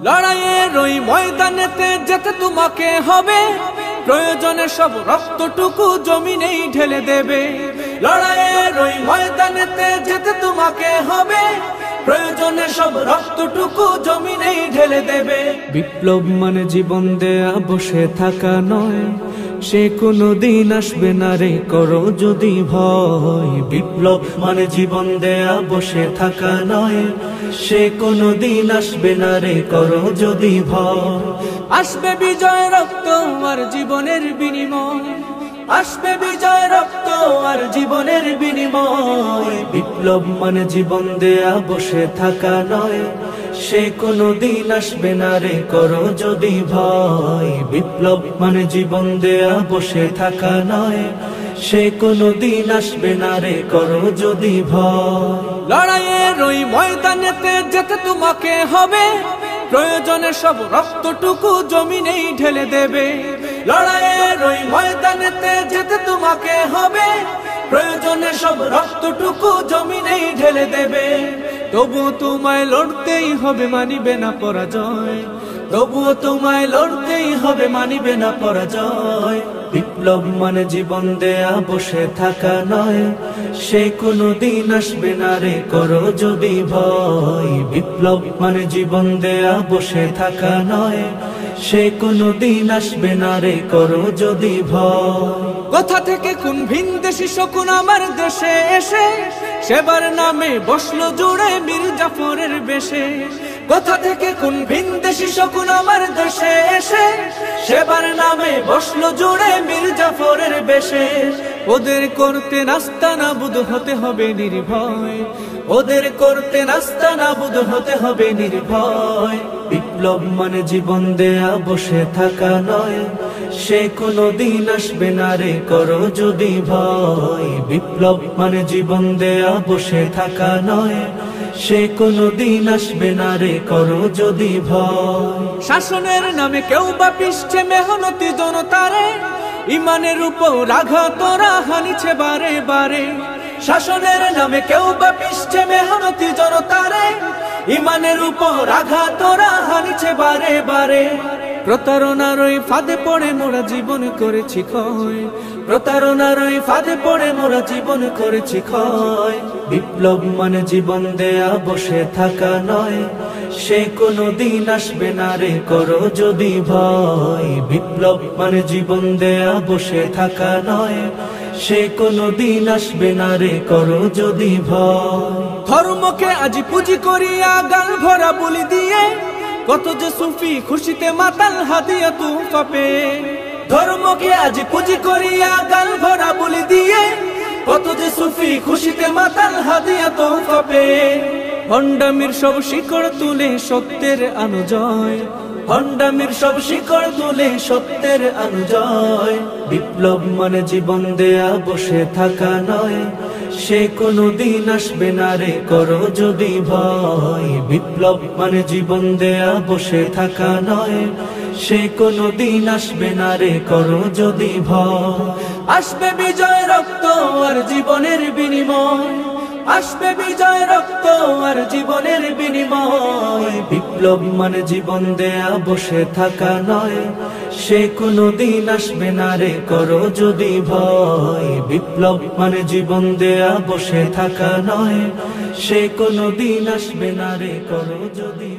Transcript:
লড়াইয়ের ওই ময়দানেতে যেতে তোমাকে হবে, প্রয়োজনে সব রক্তটুকু জমিনেই ঢেলে দেবে। লড়াইয়ের ওই ময়দানেতে যেতে তোমাকে হবে, প্রয়োজনে সব রক্তটুকু জমিনেই ঢেলে দেবে। বিপ্লব মানে জীবন দেয়া বসে থাকা নয়, সে কোনো দিন আসবে না রে করো যদি ভয়। বিপ্লব মানে জীবন দেয়া বসে থাকা নয়, সে কোনো দিন আসবে না রে করো যদি ভয়। আসবে বিজয় রক্ত আর জীবনের বিনিময়, আসবে বিজয় রক্ত আর জীবনের বিনিময়। বিপ্লব মানে জীবন দেয়া বসে থাকা নয়, সে কোনো দিন আসবে না রে করো যদি ভয়। বিপ্লব মানে জীবন দেয়া বসে থাকা নয়, সে কোনো দিন আসবে না রে করো যদি ভয়। লড়াইয়ের ওই ময়দানেতে যেতে তোমাকে হবে, প্রয়োজনে সব রক্তটুকু জমিনেই ঢেলে দেবে। লড়াইয়ের ওই ময়দানেতে যেতে তোমাকে হবে, প্রয়োজনে সব রক্তটুকু জমিনেই ঢেলে দেবে। তবুও তোমায় লড়তেই হবে, মানিবে না পরাজয়। তবুও তোমায় লড়তেই হবে, মানিবে না পরাজয়। বিপ্লব মানে জীবন দেয়া বসে থাকা নয়, সে কোনো দিন আসবে না রে করো যদি ভয়। বিপ্লব মানে জীবন দেয়া বসে থাকা নয়, সে কোনো দিন আসবে না রে করো যদি ভয়। কোথা থেকে কোন ভিনদেশী শকুন আমার দেশে এসে, সেবার নামে বসলো জুড়ে মীর জাফরের বেশে। কোথা থেকে কোন ভিনদেশী শকুন আমার দেশে এসে, সেবার নামে বসলো জুড়ে মীর জাফরের বেশে। ওদের করতে নাস্তানাবুদ হতে হবে নির্ভয়, ওদের করতে নাস্তানাবুদ হতে হবে নির্ভয়। বিপ্লব মানে জীবন দেয়া বসে থাকা নয়, সে কোনো দিন আসবে না রে করো যদি ভয়। বিপ্লব মানে জীবন দেয়া বসে থাকা নয়, সে কোনো দিন আসবে না রে করো যদি ভয়। শাসনের নামে কেউ বা পিষছে মেহনতি জনতারে, ইমানের উপর আঘাত তোরা হানিছে বারে বারে। শাসনের নামে কেউ বা পিষছে মেহনতি জনতারে, ইমানের উপর আঘাত তোরা হানিছে বারে বারে। প্রতারণার ওই ফাঁদে পড়ে মোরা জীবন করেছি ক্ষয়, প্রতারণার ওই ফাঁদে পড়ে মোরা জীবন করেছি ক্ষয়। বিপ্লব মানে জীবন দেয়া বসে থাকা নয়, সে কোনো দিন আসবে না রে করো যদি ভয়। বিপ্লব মানে জীবন দেয়া বসে থাকা নয়, সে কোনো দিন আসবে না রে করো যদি ভয়। ধর্মকে আজ পুঁজি করিয়া গাল ভরা বলি দিয়ে, কত যে সুফি খুশিতে মাতাল হাদিয়া তুফা পেয়ে। ধর্মকে আজ পুঁজি করিয়া গাল ভরা বলি দিয়ে, কত যে সুফি খুশিতে মাতাল হাদিয়া তুফা পেয়ে। ভণ্ডামির সব শিকড় তুলে সত্যের অনুজয়, ভণ্ডামির সব শিকড় তুলে সত্যের অনুজয়। বিপ্লব মানে জীবন দেয়া বসে থাকা নয়, সে কোনো দিন আসবে না রে করো যদি ভয়। বিপ্লব মানে জীবন দেয়া বসে থাকা নয়, সে কোনো দিন আসবে না রে করো যদি ভয়। আসবে বিজয় রক্ত আর জীবনের বিনিময়, আসবে বিজয় রক্ত আর জীবনের বিনিময়। বিপ্লব মানে জীবন দেয়া বসে থাকা নয়, সে কোনো দিন আসবে না রে করো যদি ভয়। বিপ্লব মানে জীবন দেয়া বসে থাকা নয়, সে কোনো দিন আসবে না রে করো যদি